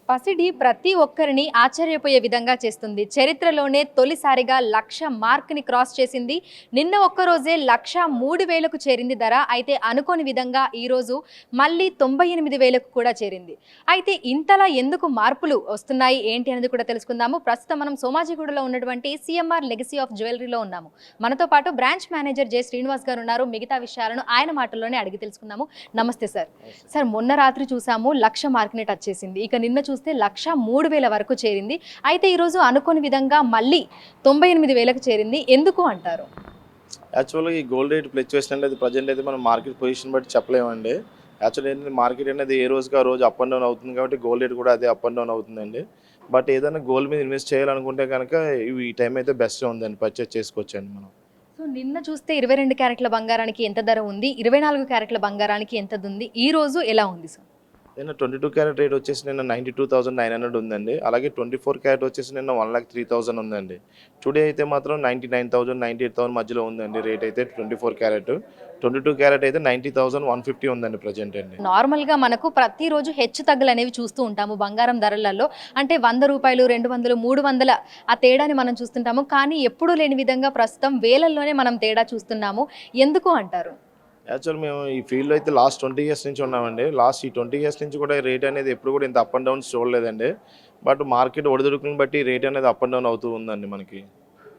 పసిడి ప్రతి ఒక్కరిని ఆశ్చర్యపోయే విధంగా చేస్తుంది. చరిత్రలోనే తొలిసారిగా 1,00,000 మార్క్‌ని క్రాస్ చేసింది. నిన్న ఒక్కరోజే 1,03,000కు చేరింది ధర. అయితే అనుకోని విధంగా ఈరోజు మళ్ళీ 98,000కు కూడా చేరింది. అయితే ఇంతలా ఎందుకు మార్పులు వస్తున్నాయి ఏంటి అనేది కూడా తెలుసుకుందాము. ప్రస్తుతం మనం సోమాజిగూడలో ఉన్నటువంటి సీఎంఆర్ లెగసీ ఆఫ్ జ్యువెలరీలో ఉన్నాము. మనతో పాటు బ్రాంచ్ మేనేజర్ జె శ్రీనివాస్ గారు ఉన్నారు. మిగతా విషయాలను ఆయన మాటల్లోనే అడిగి తెలుసుకుందాము. నమస్తే సార్. సార్, మొన్న రాత్రి చూసాము 1,00,000 మార్క్‌ని టచ్ చేసింది. ఇక నిన్న చూస్తే 1,03,000 వరకు చేరింది. అయితే ఈరోజు అనుకోని విధంగా మళ్ళీ 98,000కు చేరింది. ఎందుకు అంటారు? యాక్చువల్‌గా ఈ గోల్డ్ రేట్ ఫ్లక్చుయేషన్ అనేది ప్రెజెంట్ అయితే మనం మార్కెట్ పొజిషన్ బట్టి చెప్పలేమండి. యాక్చువల్లీ ఏంటంటే మార్కెట్ అనేది ఏ రోజుకి ఆ రోజు అప్ అండ్ డౌన్ అవుతుంది కాబట్టి గోల్డ్ రేట్ కూడా అదే అప్ అండ్ డౌన్ అవుతుందండి. బట్ ఏదైనా గోల్డ్ మీద ఇన్వెస్ట్ చేయాలనుకుంటే కనుక ఈ టైం అయితే బెస్ట్ ఉందండి, పర్చేస్ చేసుకోవచ్చండి మనం. సో నిన్న చూస్తే 22 క్యారెట్ల బంగారానికి ఎంత ధర ఉంది, 24 క్యారెట్ల బంగారానికి ఎంతది ఉంది, ఈ రోజు ఎలా ఉంది సార్? నిన్న 22 క్యారెట్ రేట్ వచ్చేసి నిన్న 92,900 ఉందండి. అలాగే 24 క్యారెట్ వచ్చేసి నిన్న 1,03,000 ఉందండి. టుడే అయితే మాత్రం 99,000, 98,000 మధ్యలో ఉందండి రేట్ అయితే 24 క్యారెట్. 22 క్యారెట్ అయితే 90,150 ఉందండి ప్రజెంట్ అండి. నార్మల్గా మనకు ప్రతిరోజు హెచ్చు తగ్గులు అనేవి చూస్తూ ఉంటాము బంగారం ధరలలో. అంటే 100 రూపాయలు, 200, 300 ఆ తేడాని మనం చూస్తుంటాము. కానీ ఎప్పుడూ లేని విధంగా ప్రస్తుతం వేలల్లోనే మనం తేడా చూస్తున్నాము. ఎందుకు అంటారు? యాక్చువల్ మేము ఈ ఫీల్డ్లో అయితే లాస్ట్ 20 ఇయర్స్ నుంచి ఉన్నామండి. లాస్ట్ ఈ 20 ఇయర్స్ నుంచి కూడా రేట్ అనేది ఎప్పుడు కూడా ఇంత అప్ అండ్ డౌన్స్ చూడలేదండి. బట్ మార్కెట్ ఒడిదుడుకుని బట్టి రేట్ అనేది అప్ అండ్ డౌన్ అవుతూ ఉందండి మనకి.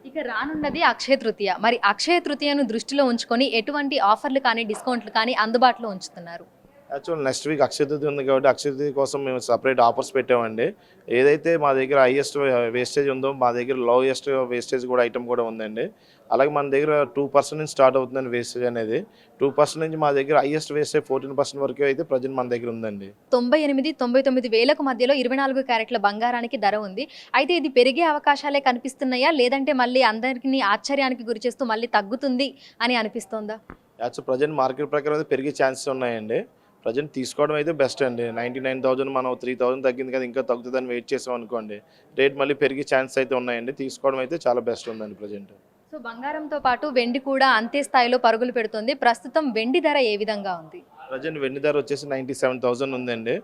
ఇక రానున్నది అక్షయ తృతీయ. మరి అక్షయ తృతీయను దృష్టిలో ఉంచుకొని ఎటువంటి ఆఫర్లు కానీ, డిస్కౌంట్లు కానీ అందుబాటులో ఉంచుతున్నారు? Actual next week Akshaya Tritiya ఉంది కాబట్టి అక్షయ తృతీయ కోసం మేము సపరేట్ ఆఫర్స్ పెట్టామండి. ఏదైతే మా దగ్గర హైయెస్ట్ వేస్టేజ్ ఉందో మా దగ్గర లోయెస్ట్ వేస్టేజ్ కూడా ఐటమ్ కూడా ఉందండి. అలాగే మన దగ్గర 2% నుంచి స్టార్ట్ అవుతుందండి వేస్టేజ్ అనేది. 2% నుంచి మా దగ్గర హైయెస్ట్ వేస్టేజ్ 14% వరకు అయితే ప్రజెంట్ మన దగ్గర ఉందండి. 98, 99,000కు మధ్యలో 24 క్యారెట్ల బంగారానికి ధర ఉంది. అయితే ఇది పెరిగే అవకాశాలే కనిపిస్తున్నాయా? లేదంటే మళ్ళీ అందరినీ ఆశ్చర్యానికి గురిచేస్తూ మళ్ళీ తగ్గుతుంది అని అనిపిస్తోందా? యాక్చువల్ ప్రజెంట్ మార్కెట్ ప్రకారం అయితే పెరిగే ఛాన్సెస్ ఉన్నాయండి. ప్రజెంట్ తీసుకోవడం అయితే బెస్ట్ అండి. 99,000 మనం 3,000 తగ్గింది కదా, ఇంకా తగ్గుతుందని వెయిట్ చేసాం అనుకోండి, రేట్ మళ్ళీ పెరిగే ఛాన్సెస్ అయితే ఉన్నాయండి. తీసుకోవడం అయితే చాలా బెస్ట్ ఉందండి ప్రజెంట్. సో బంగారంతో పాటు వెండి కూడా అంతే స్థాయిలో పరుగులు పెడుతుంది. ప్రస్తుతం వెండి ధర ఏ విధంగా ఉంది? ప్రజెంట్ వెండి ధర వచ్చేసి 97,000 ఉందండి.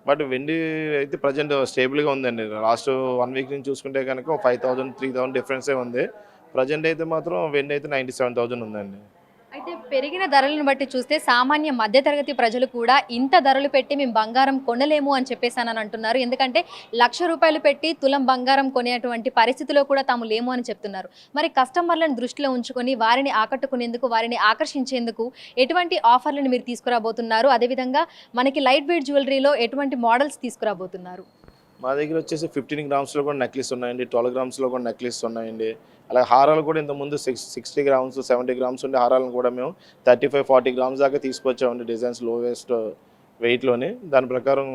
బట్ వెండి అయితే ప్రజెంట్ స్టేబుల్గా ఉందండి. లాస్ట్ 1 వీక్ నుంచి చూసుకుంటే కనుక 5,000, 3,000 డిఫరెన్సే ఉంది. ప్రజెంట్ అయితే మాత్రం వెండి అయితే 97,000 ఉందండి. అయితే పెరిగిన ధరలను బట్టి చూస్తే సామాన్య మధ్యతరగతి ప్రజలు కూడా ఇంత ధరలు పెట్టి మేము బంగారం కొనలేము అని చెప్పేసానని అంటున్నారు. ఎందుకంటే 1,00,000 రూపాయలు పెట్టి తులం బంగారం కొనేటువంటి పరిస్థితిలో కూడా తాము లేము అని చెప్తున్నారు. మరి కస్టమర్లను దృష్టిలో ఉంచుకొని వారిని ఆకట్టుకునేందుకు, వారిని ఆకర్షించేందుకు ఎటువంటి ఆఫర్లను మీరు తీసుకురాబోతున్నారు? అదేవిధంగా మనకి లైట్ వెయిట్ జ్యువెలరీలో ఎటువంటి మోడల్స్ తీసుకురాబోతున్నారు? మా దగ్గర వచ్చేసి 15 గ్రామ్స్లో కూడా నెక్లెస్ ఉన్నాయండి, 12 గ్రామ్స్లో కూడా నెక్లెస్ ఉన్నాయండి. అలాగే హారాలు కూడా ఇంతకుముందు 60 గ్రామ్స్, 70 గ్రామ్స్ ఉండే హారాలను కూడా మేము 35, 40 గ్రామ్స్ దాకా తీసుకొచ్చామండి. Designs lowest వెయిట్లోనే. దాని ప్రకారం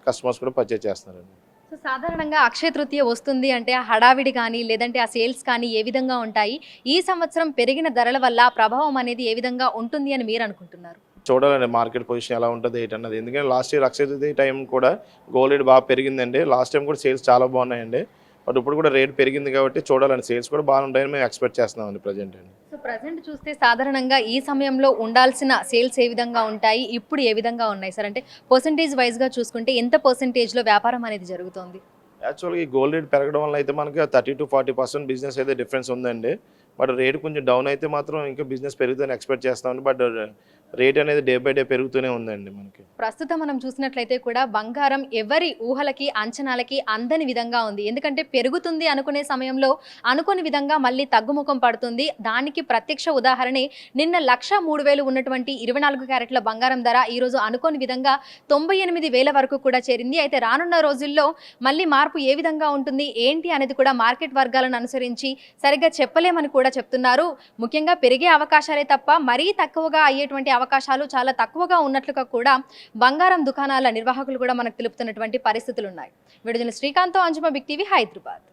కస్టమర్స్ కూడా పర్చేజ్ చేస్తున్నారండి. సో సాధారణంగా అక్షయ తృతీయ వస్తుంది అంటే ఆ హడావిడి కానీ, లేదంటే ఆ సేల్స్ కానీ ఏ విధంగా ఉంటాయి? ఈ సంవత్సరం పెరిగిన ధరల వల్ల ఆ ప్రభావం అనేది ఏ విధంగా ఉంటుంది అని మీరు అనుకుంటున్నారు? చూడాలండి మార్కెట్ పొజిషన్ ఎలా ఉంటుంది ఏంటన్నది. ఎందుకంటే last year Akshaya Tritiya time కూడా గోల్డ్ రేట్ బాగా పెరిగిందండి. లాస్ట్ టైం కూడా సేల్స్ చాలా బాగున్నాయండి. బట్ ఇప్పుడు కూడా రేట్ పెరిగింది కాబట్టి చూడాలండి, సేల్స్ కూడా బాగుంటాయని మేము ఎక్స్పెక్ట్ చేస్తున్నామండి ప్రజెంట్ అండి. సో ప్రజెంట్ చూస్తే సాధారణంగా ఈ సమయంలో ఉండాల్సిన సేల్స్ ఏ విధంగా ఉంటాయి? ఇప్పుడు ఏ విధంగా ఉన్నాయి సార్? అంటే పర్సంటేజ్ వైజ్గా చూసుకుంటే ఎంత పర్సంటేజ్లో వ్యాపారం అనేది జరుగుతోంది? యాక్చువల్గా ఈ గోల్డ్ రేట్ పెరగడం వల్ల అయితే మనకి 30-40% బిజినెస్ అయితే డిఫరెన్స్ ఉందండి. బట్ రేట్ కొంచెం డౌన్ అయితే మాత్రం ఇంకా బిజినెస్ పెరుగుతుందని ఎక్స్పెక్ట్ చేస్తామండి. బట్ రేట్ అనేది డే బై డే పెరుగుతూనే ఉందండి మనకి. ప్రస్తుతం మనం చూసినట్లయితే కూడా బంగారం ఎవరి ఊహలకి, అంచనాలకి అందని విధంగా ఉంది. ఎందుకంటే పెరుగుతుంది అనుకునే సమయంలో అనుకోని విధంగా మళ్ళీ తగ్గుముఖం పడుతుంది. దానికి ప్రత్యక్ష ఉదాహరణే నిన్న 1,03,000 ఉన్నటువంటి 24 క్యారెట్ల బంగారం ధర ఈరోజు అనుకోని విధంగా 98,000 వరకు కూడా చేరింది. అయితే రానున్న రోజుల్లో మళ్ళీ మార్పు ఏ విధంగా ఉంటుంది ఏంటి అనేది కూడా మార్కెట్ వర్గాలను అనుసరించి సరిగ్గా చెప్పలేమని కూడా చెప్తున్నారు. ముఖ్యంగా పెరిగే అవకాశాలే తప్ప మరీ తక్కువగా అయ్యేటువంటి అవకాశాలు చాలా తక్కువగా ఉన్నట్లుగా కూడా బంగారం దుకాణాల నిర్వాహకులు కూడా మనకు తెలుపుతున్నటువంటి పరిస్థితులు ఉన్నాయి. విడుదల శ్రీకాంత్, అంజుమ, బిగ్ టీవీ, హైదరాబాద్.